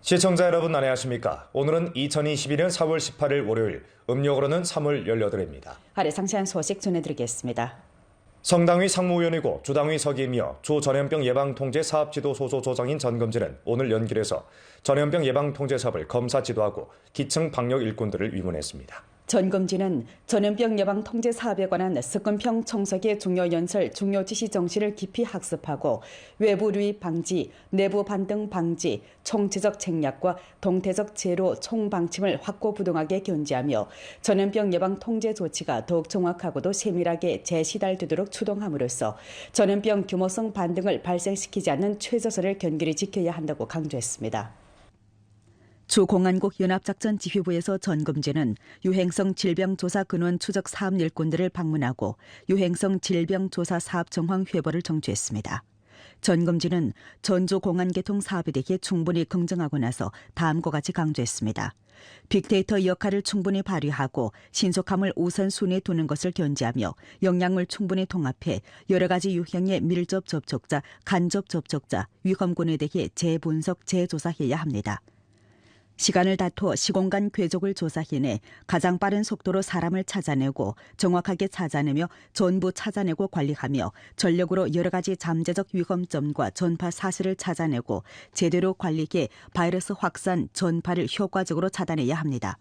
시청자 여러분 안녕하십니까? 오늘은 2021년 4월 18일 월요일, 음력으로는 3월 18일입니다. 아래 상세한 소식 전해드리겠습니다. 성당위 상무위원이고 주당위 서기이며 주 전염병 예방통제 사업지도 소소 조장인 전검진은 오늘 연길에서 전염병 예방통제 사업을 검사 지도하고 기층 방역 일꾼들을 위문했습니다. 전검진은 전염병 예방 통제 사업에 관한 석근평 청석의 중요 연설, 중요 지시 정신을 깊이 학습하고 외부 유입 방지, 내부 반등 방지, 총체적 책략과 동태적 제로 총방침을 확고부동하게 견지하며 전염병 예방 통제 조치가 더욱 정확하고도 세밀하게 재시달되도록 추동함으로써 전염병 규모성 반등을 발생시키지 않는 최저선을 견고히 지켜야 한다고 강조했습니다. 주공안국 연합작전지휘부에서 전검진은 유행성 질병조사 근원 추적 사업 일꾼들을 방문하고 유행성 질병조사 사업 정황 회보를 정주했습니다. 전검진은 전주 공안개통 사업에 대해 충분히 긍정하고 나서 다음과 같이 강조했습니다. 빅데이터 역할을 충분히 발휘하고 신속함을 우선순위에 두는 것을 견지하며 역량을 충분히 통합해 여러 가지 유형의 밀접 접촉자, 간접 접촉자, 위험군에 대해 재분석, 재조사해야 합니다. 시간을 다투어 시공간 궤적을 조사해내 가장 빠른 속도로 사람을 찾아내고 정확하게 찾아내며 전부 찾아내고 관리하며 전력으로 여러 가지 잠재적 위험점과 전파 사실을 찾아내고 제대로 관리해 바이러스 확산, 전파를 효과적으로 차단해야 합니다.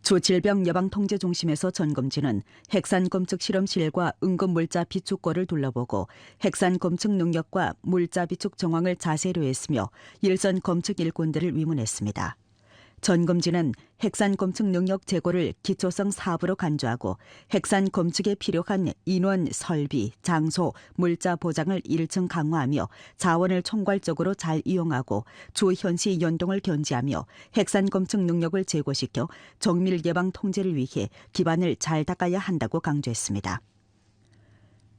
주질병예방통제중심에서 전검진은 핵산검측 실험실과 응급물자 비축고를 둘러보고 핵산검측 능력과 물자 비축 정황을 자세히료했으며 일선 검측 일꾼들을 위문했습니다. 전검진은 핵산검측 능력 제고를 기초성 사업으로 간주하고 핵산검측에 필요한 인원, 설비, 장소, 물자 보장을 1층 강화하며 자원을 총괄적으로 잘 이용하고 주현시 연동을 견지하며 핵산검측 능력을 제고시켜 정밀 예방 통제를 위해 기반을 잘 닦아야 한다고 강조했습니다.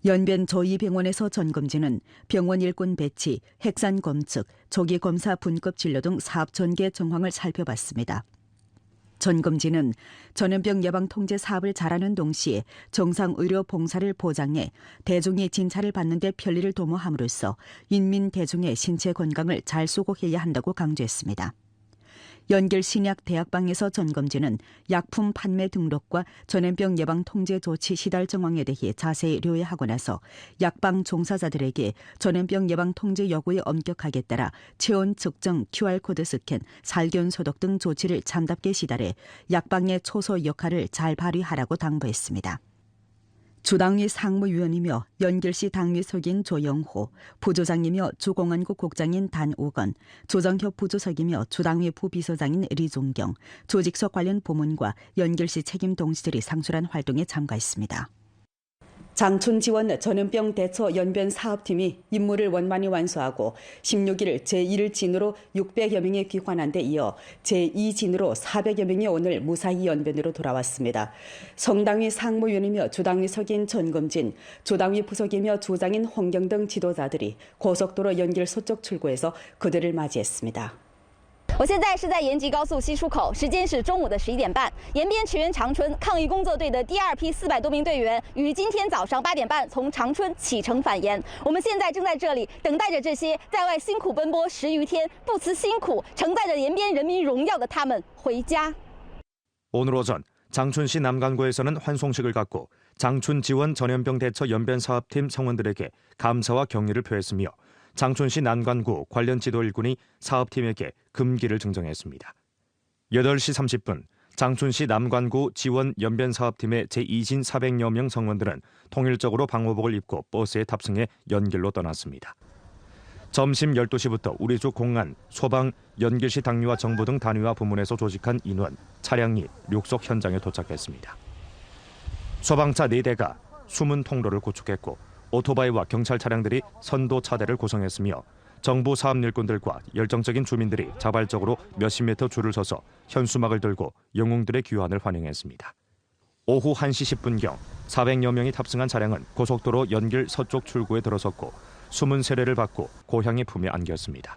연변 저2병원에서 전검진은 병원 일꾼 배치, 핵산 검측, 조기 검사 분급 진료 등 사업 전개 정황을 살펴봤습니다. 전검진은 전염병 예방 통제 사업을 잘하는 동시에 정상 의료 봉사를 보장해 대중이 진찰을 받는 데 편리를 도모함으로써 인민 대중의 신체 건강을 잘 수고해야 한다고 강조했습니다. 연길 신약 대학방에서 전검진은 약품 판매 등록과 전염병 예방 통제 조치 시달 정황에 대해 자세히 료해하고 나서 약방 종사자들에게 전염병 예방 통제 여부에 엄격하게 따라 체온 측정, QR코드 스캔, 살균 소독 등 조치를 참답게 시달해 약방의 초소 역할을 잘 발휘하라고 당부했습니다. 주당위 상무위원이며 연길시 당위 서기인 조영호, 부조장이며 주공안국 국장인 단오건, 조정협 부조석이며 주당위 부비서장인 리종경, 조직석 관련 부문과 연길시 책임 동지들이 상술한 활동에 참가했습니다. 장춘 지원 전염병 대처 연변 사업팀이 임무를 원만히 완수하고 16일 제1 진으로 600여 명이 귀환한 데 이어 제2 진으로 400여 명이 오늘 무사히 연변으로 돌아왔습니다. 성당위 상무위원이며 주당위 서기인 전검진, 주당위 부석이며 주장인 홍경 등 지도자들이 고속도로 연길 서쪽 출구에서 그들을 맞이했습니다. 我现在是在延吉高速西出口，时间是中午的11点半。延边驰援长春抗疫工作队的第2批400多名队员于今天早上8点半从长春启程返延。我们现在正在这里等待着这些在外辛苦奔波10余天、不辞辛苦承载着延边人民荣耀的他们回家。 오늘 오전 장춘시 남간구에서는 환송식을 갖고 장춘 지원 전염병 대처 연변 사업팀 성원들에게 감사와 격려를 표했으며 장춘시 남간구 관련 지도 일꾼이 사업팀에게 금기를 증정했습니다. 8시 30분 장춘시 남간구 지원 연변 사업팀의 제2진 400여 명 성원들은 통일적으로 방호복을 입고 버스에 탑승해 연길로 떠났습니다. 점심 12시부터 우리주 공안, 소방, 연길시 당위와 정부 등 단위와 부문에서 조직한 인원, 차량이 륙속 현장에 도착했습니다. 소방차 4대가 숨은 통로를 구축했고 오토바이와 경찰 차량들이 선도 차대를 구성했으며 정부 사업 일꾼들과 열정적인 주민들이 자발적으로 몇십 미터 줄을 서서 현수막을 들고 영웅들의 귀환을 환영했습니다. 오후 1시 10분경 400여 명이 탑승한 차량은 고속도로 연길 서쪽 출구에 들어섰고 숨은 세례를 받고 고향의 품에 안겼습니다.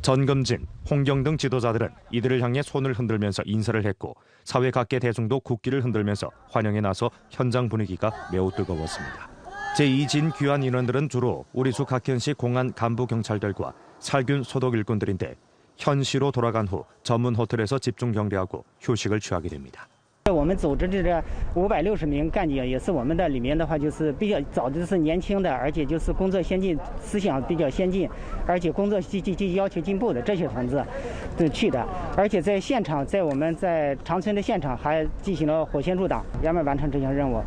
전검진, 홍경 등 지도자들은 이들을 향해 손을 흔들면서 인사를 했고 사회 각계 대중도 국기를 흔들면서 환영에 나서 현장 분위기가 매우 뜨거웠습니다. 제2진 귀환 인원들은 주로 우리수 각현시 공안 간부 경찰들과 살균 소독 일꾼들인데 현시로 돌아간 후 전문 호텔에서 집중 경례하고 휴식을 취하게 됩니다. 我们组织的这560名干警也是我们的里面的话，就是比较找的是年轻的，而且就是工作先进、思想比较先进，而且工作积极要求进步的这些同志去的。而且在现场，在我们在长春的现场还进行了火线入党，圆满完成这项任务。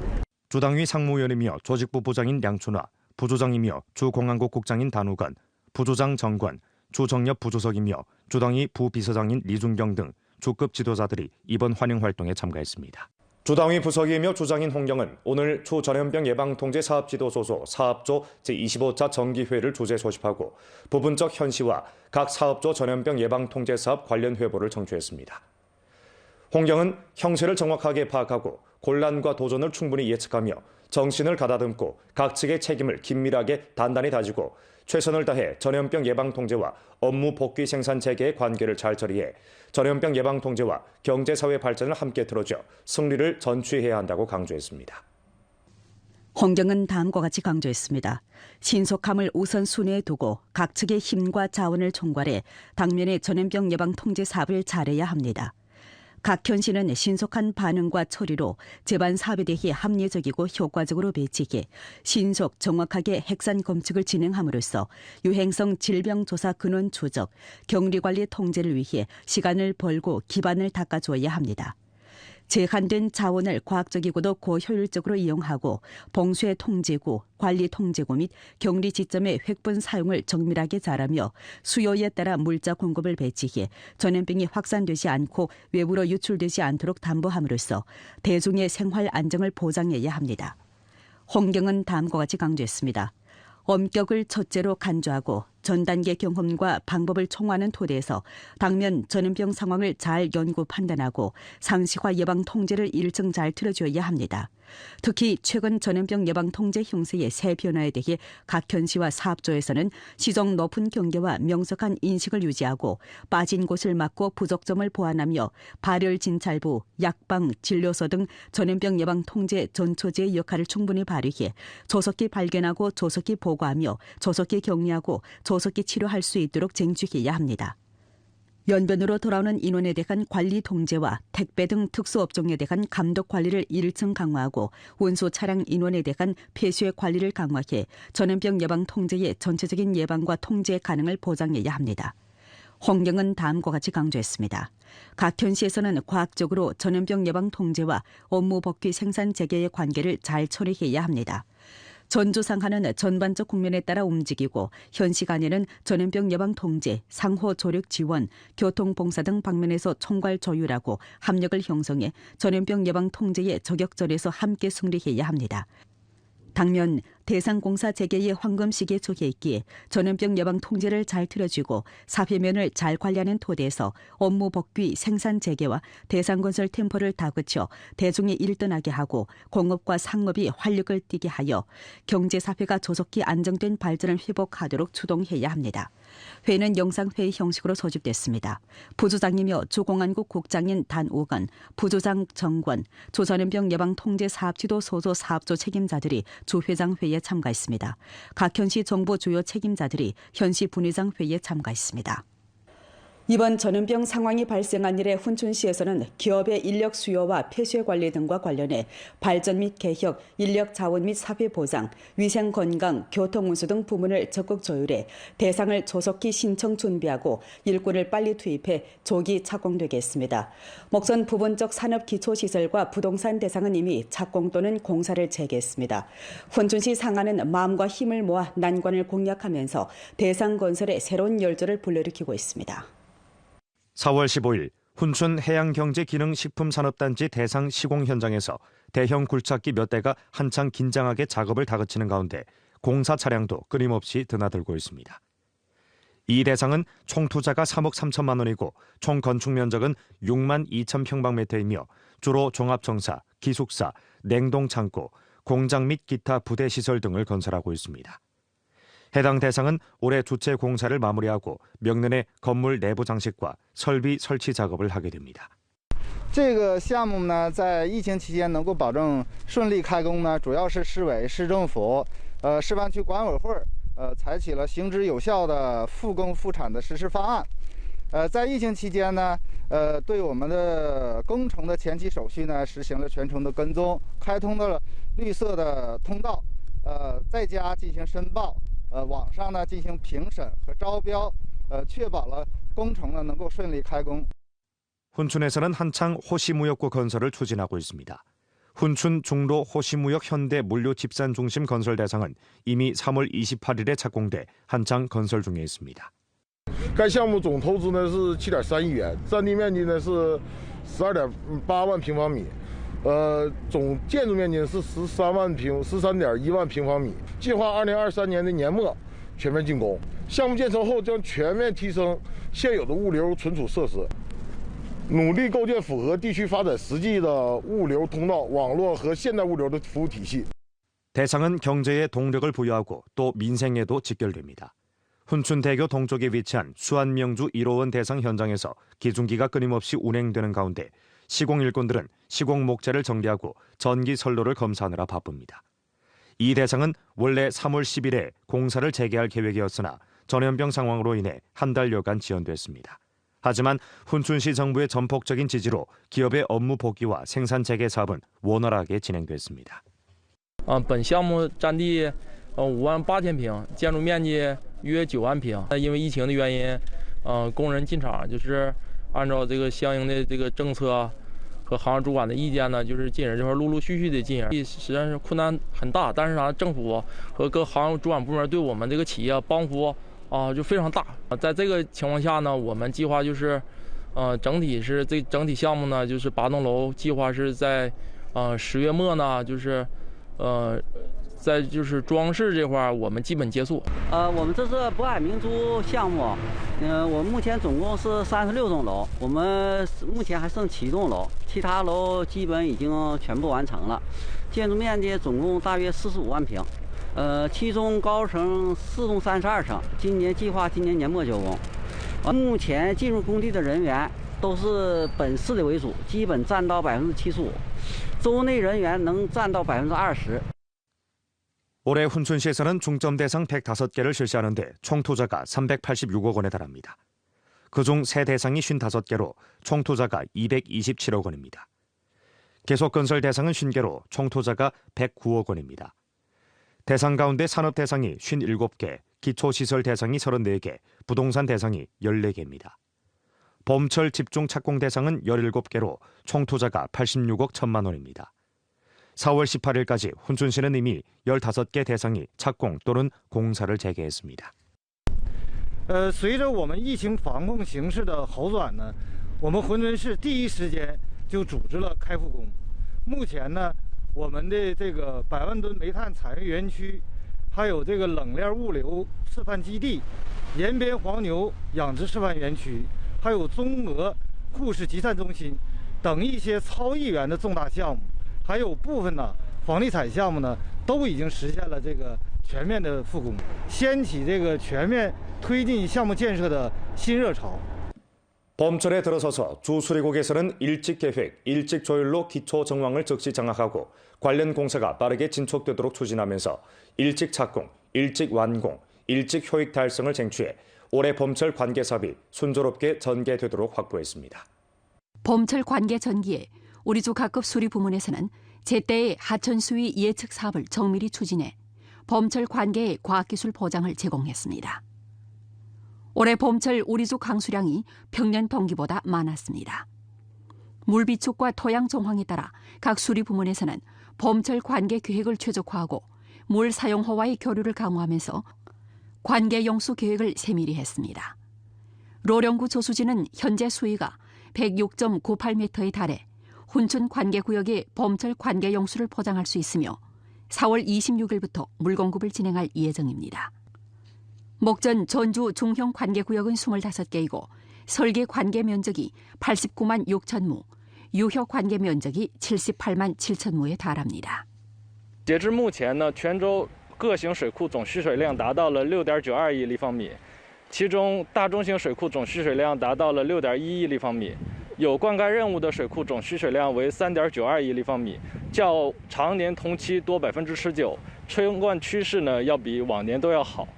주당위 상무위원이며 조직부 부장인 양춘화, 부조장이며 주공안국 국장인 단우건, 부조장 정관, 주정엽 부주석이며 주당위 부비서장인 리준경 등 주급 지도자들이 이번 환영 활동에 참가했습니다. 주당위 부서기이며 주장인 홍경은 오늘 초전염병 예방통제 사업지도소소 사업조 제25차 정기회를 주재 소집하고 부분적 현시와 각 사업조 전염병 예방통제 사업 관련 회보를 청취했습니다. 홍경은 형세를 정확하게 파악하고 곤란과 도전을 충분히 예측하며 정신을 가다듬고 각 측의 책임을 긴밀하게 단단히 다지고 최선을 다해 전염병 예방통제와 업무 복귀 생산 재개의 관계를 잘 처리해 전염병 예방통제와 경제사회 발전을 함께 틀어줘 승리를 전취해야 한다고 강조했습니다. 홍경은 다음과 같이 강조했습니다. 신속함을 우선순위에 두고 각 측의 힘과 자원을 총괄해 당면의 전염병 예방통제 사업을 잘해야 합니다. 각 현시는 신속한 반응과 처리로 재반 사업에 대해 합리적이고 효과적으로 배치해 신속 정확하게 핵산 검측을 진행함으로써 유행성 질병조사 근원 추적, 격리관리 통제를 위해 시간을 벌고 기반을 닦아줘야 합니다. 제한된 자원을 과학적이고도 고효율적으로 이용하고 봉쇄 통제구, 관리 통제구 및 격리 지점의 획분 사용을 정밀하게 잘하며 수요에 따라 물자 공급을 배치해 전염병이 확산되지 않고 외부로 유출되지 않도록 담보함으로써 대중의 생활 안정을 보장해야 합니다. 홍경은 다음과 같이 강조했습니다. 엄격을 첫째로 간주하고 전 단계 경험과 방법을 총화하는 토대에서 당면 전염병 상황을 잘 연구 판단하고 상시화 예방 통제를 일정 잘 틀어줘야 합니다. 특히 최근 전염병 예방 통제 형세의 새 변화에 대해 각 현시와 사업조에서는 시정 높은 경계와 명석한 인식을 유지하고 빠진 곳을 막고 부족점을 보완하며 발열 진찰부, 약방, 진료소 등 전염병 예방 통제 전초제의 역할을 충분히 발휘해 조속히 발견하고 조속히 보고하며 조속히 격리하고 조속히 치료할 수 있도록 쟁취해야 합니다. 연변으로 돌아오는 인원에 대한 관리 통제와 택배 등 특수업종에 대한 감독 관리를 일층 강화하고 운수 차량 인원에 대한 폐쇄 관리를 강화해 전염병 예방 통제의 전체적인 예방과 통제 가능을 보장해야 합니다. 홍경은 다음과 같이 강조했습니다. 각 현시에서는 과학적으로 전염병 예방 통제와 업무 복귀 생산 재개의 관계를 잘 처리해야 합니다. 전주 상하는 전반적 국면에 따라 움직이고 현시 간에는 전염병 예방 통제, 상호 조력 지원, 교통 봉사 등 방면에서 총괄 조율하고 합력을 형성해 전염병 예방 통제의 저격전에서 함께 승리해야 합니다. 당면 대상공사 재개의 황금 시기에 처해 있기에 전염병 예방 통제를 잘 틀어주고 사회면을 잘 관리하는 토대에서 업무 복귀 생산 재개와 대상건설 템포를 다그쳐 대중이 일떠나게 하고 공업과 상업이 활력을 띠게 하여 경제사회가 조속히 안정된 발전을 회복하도록 추동해야 합니다. 회의는 영상회의 형식으로 소집됐습니다. 부조장이며 주공안국 국장인 단오건, 부조장 정권, 조전염병 예방 통제 사업지도 소조 사업조 책임자들이 주회장 회의에 참가했습니다. 각 현시 정보 주요 책임자들이 현시 분회장 회의에 참가했습니다. 이번 전염병 상황이 발생한 이래 훈춘시에서는 기업의 인력 수요와 폐쇄 관리 등과 관련해 발전 및 개혁, 인력 자원 및 사회 보장, 위생 건강, 교통 운수 등 부문을 적극 조율해 대상을 조속히 신청 준비하고 일꾼을 빨리 투입해 조기 착공되게 했습니다. 목선 부분적 산업 기초시설과 부동산 대상은 이미 착공 또는 공사를 재개했습니다. 훈춘시 상하는 마음과 힘을 모아 난관을 공략하면서 대상 건설에 새로운 열조를 불러일으키고 있습니다. 4월 15일 훈춘 해양경제기능식품산업단지 대상 시공 현장에서 대형 굴착기 몇 대가 한창 긴장하게 작업을 다그치는 가운데 공사 차량도 끊임없이 드나들고 있습니다. 이 대상은 총 투자가 3억 3천만 원이고 총 건축 면적은 6만 2천 평방미터이며 주로 종합청사, 기숙사, 냉동창고, 공장 및 기타 부대시설 등을 건설하고 있습니다. 해당 대상은 올해 주체 공사를 마무리하고 명년에 건물 내부 장식과 설비 설치 작업을 하게 됩니다. 这个项目呢，在疫情期间能够保证顺利开工呢，主要是市委、市政府、示范区管委会采取了行之有效的复工复产的实施方案。在疫情期间呢，对我们的工程的前期手续呢，实行了全程的跟踪，开通了绿色的通道，在家进行申报，网上呢进行评审和招标，确保了工程呢能够顺利开工。 훈춘에서는 한창 호시무역구 건설을 추진하고 있습니다. 훈춘 중로 호시무역 현대 물류 집산 중심 건설 대상은 이미 3월 28일에 착공돼 한창 건설 중에 있습니다. 该项目总投资呢是7.3亿元，占地面积呢是12.8万平方米，总建筑面积是13.1万平方米。计划2023年的年末全面竣工。项目建成后将全面提升现有的物流存储设施，努力构建符合地区发展实际的物流通道网络和现代物流的服务体系。 대상은 경제에 동력을 부여하고 또 민생에도 직결됩니다. 훈춘대교 동쪽에 위치한 수안명주 1호원 대상 현장에서 기중기가 끊임없이 운행되는 가운데 시공 일꾼들은 시공 목재를 정비하고 전기 선로를 검사하느라 바쁩니다. 이 대상은 원래 3월 10일에 공사를 재개할 계획이었으나 전염병 상황으로 인해 한 달여간 지연됐습니다. 하지만 훈춘시 정부의 전폭적인 지지로 기업의 업무 복귀와 생산 재개 사업은 원활하게 진행됐습니다. 本项目占地58000平，建筑面积约9万平。因为疫情的原因，工人进场就是按照这个相应的这个政策和行业主管的意见呢，就是进人这块陆陆续续的进人，实际上是困难很大。但是政府和各行业主管部门对我们这个企业帮扶就非常大。在这个情况下呢，我们计划就是整体项目呢，就是8栋楼，计划是在10月末呢，就是在就是装饰这块我们基本结束。我们这是渤海明珠项目，我们目前总共是36栋楼，我们目前还剩7栋楼，其他楼基本已经全部完成了，建筑面积总共大约45万平，其中高层4栋32层，今年年末就工。目前进入工地的人员都是本市的为主，基本占到75%，州内人员能占到20%。 올해 훈춘시에서는 중점 대상 105개를 실시하는데 총 투자가 386억 원에 달합니다. 그중 새 대상이 55개로 총 투자가 227억 원입니다. 계속 건설 대상은 50개로 총 투자가 109억 원입니다. 대상 가운데 산업 대상이 57개, 기초시설 대상이 34개, 부동산 대상이 14개입니다. 봄철 집중 착공 대상은 17개로 총 투자가 86억 1천만 원입니다. 4월 18일까지 훈춘시는 이미 15개 대상이 착공 또는 공사를 재개했습니다. 随着我们疫情防控形势的好转呢，我们珲春市第一时间就组织了开复工。目前呢，我们的这个100万吨煤炭产业园区，还有这个冷链物流示范基地、延边黄牛养殖示范园区，还有中俄护士集散中心等一些超亿元的重大项目。 还有部分呢，房地产项目呢，都已经实现了这个全面的复工，掀起这个全面推进项目建设的新热潮。 봄철에 들어서서 주 수리국에서는 일찍 계획, 일찍 조율로 기초 정황을 즉시 장악하고 관련 공사가 빠르게 진척되도록 추진하면서 일찍 착공, 일찍 완공, 일찍 효익 달성을 쟁취해 올해 봄철 관계 사업이 순조롭게 전개되도록 확보했습니다. 봄철 관계 전기에 우리주 각급 수리 부문에서는 제때의 하천 수위 예측 사업을 정밀히 추진해 봄철 관계의 과학기술 보장을 제공했습니다. 올해 봄철 우리주 강수량이 평년 동기보다 많았습니다. 물 비축과 토양 정황에 따라 각 수리 부문에서는 봄철 관계 계획을 최적화하고 물 사용호와의 교류를 강화하면서 관계 용수 계획을 세밀히 했습니다. 로령구 조수지는 현재 수위가 106.98m에 달해 훈춘 관계구역의 봄철 관계 용수를 포장할 수 있으며 4월 26일부터 물 공급을 진행할 예정입니다. 목전 전주 중형 관계구역은 25개이고 설계 관계面积 89만 6천亩, 유효 관계面积 78만 7천亩에 달합니다. 截至目前呢，泉州各型水库总蓄水量达到了 6.92亿立方米，其中大中型水库总蓄水量达到了 6.1亿立方米。 有灌溉任务的水库总蓄水量为 3.92亿立方米，较常年同期多 19%， 春灌趋势呢要比往年都要好。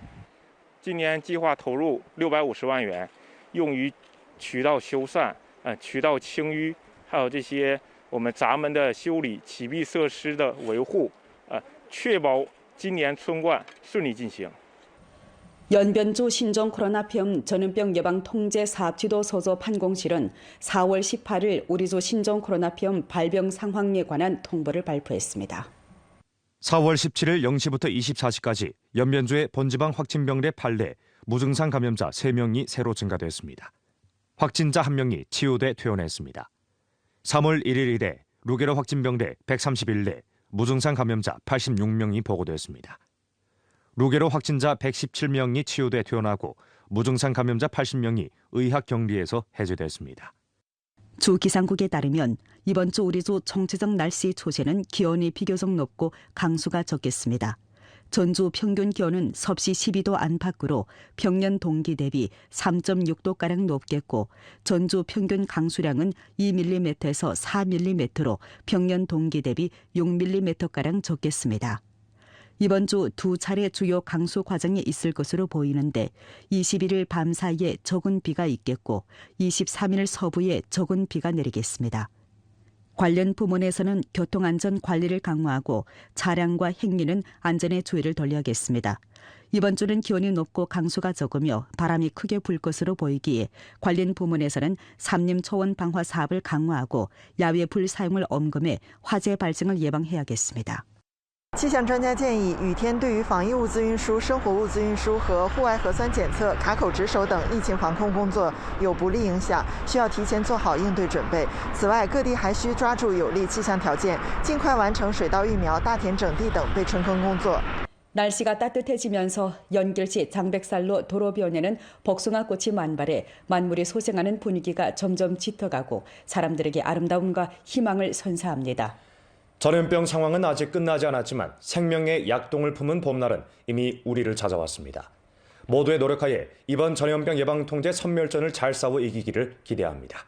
今年计划投入650万元，用于渠道修缮、渠道清淤，还有这些我们闸门的修理、启闭设施的维护，确保今年春冠顺利进行。 연변조 신종 코로나병 전염병 예방 통제 사업지도 소조 판공실은 4월 18일 우리조 신종 코로나병 발병 상황에 관한 통보를 발표했습니다. 4월 17일 0시부터 24시까지 연변조의 본지방 확진병例 8례, 무증상 감염자 3명이 새로 증가됐습니다. 확진자 1명이 치유돼 퇴원했습니다. 3월 1일 이래 루게라 확진병例 131례, 무증상 감염자 86명이 보고됐습니다. 루게로 확진자 117명이 치유돼 퇴원하고 무증상 감염자 80명이 의학격리에서 해제됐습니다. 주 기상국에 따르면 이번 주 우리조 총체적 날씨 초세는 기온이 비교적 높고 강수가 적겠습니다. 전주 평균 기온은 섭씨 12도 안팎으로 평년 동기 대비 3.6도가량 높겠고 전주 평균 강수량은 2mm에서 4mm로 평년 동기 대비 6mm가량 적겠습니다. 이번 주 두 차례 주요 강수 과정이 있을 것으로 보이는데 21일 밤 사이에 적은 비가 있겠고 23일 서부에 적은 비가 내리겠습니다. 관련 부문에서는 교통안전 관리를 강화하고 차량과 행리는 안전에 주의를 돌려야겠습니다. 이번 주는 기온이 높고 강수가 적으며 바람이 크게 불 것으로 보이기에 관련 부문에서는 산림 초원 방화 사업을 강화하고 야외 불 사용을 엄금해 화재 발생을 예방해야겠습니다. 气象专家建议，雨天对于防疫物资运输、生活物资运输和户外核酸检测、卡口值守等疫情防控工作有不利影响，需要提前做好应对准备。此外，各地还需抓住有利气象条件，尽快完成水稻育苗、大田整地等备春耕工作。 날씨가 따뜻해지면서 연길시 장백살로 도로변에는 복숭아꽃이 만발해 만물이 소생하는 분위기가 점점 짙어가고 사람들에게 아름다움과 희망을 선사합니다. 전염병 상황은 아직 끝나지 않았지만 생명의 약동을 품은 봄날은 이미 우리를 찾아왔습니다. 모두의 노력하에 이번 전염병 예방 통제 선멸전을 잘 싸워 이기기를 기대합니다.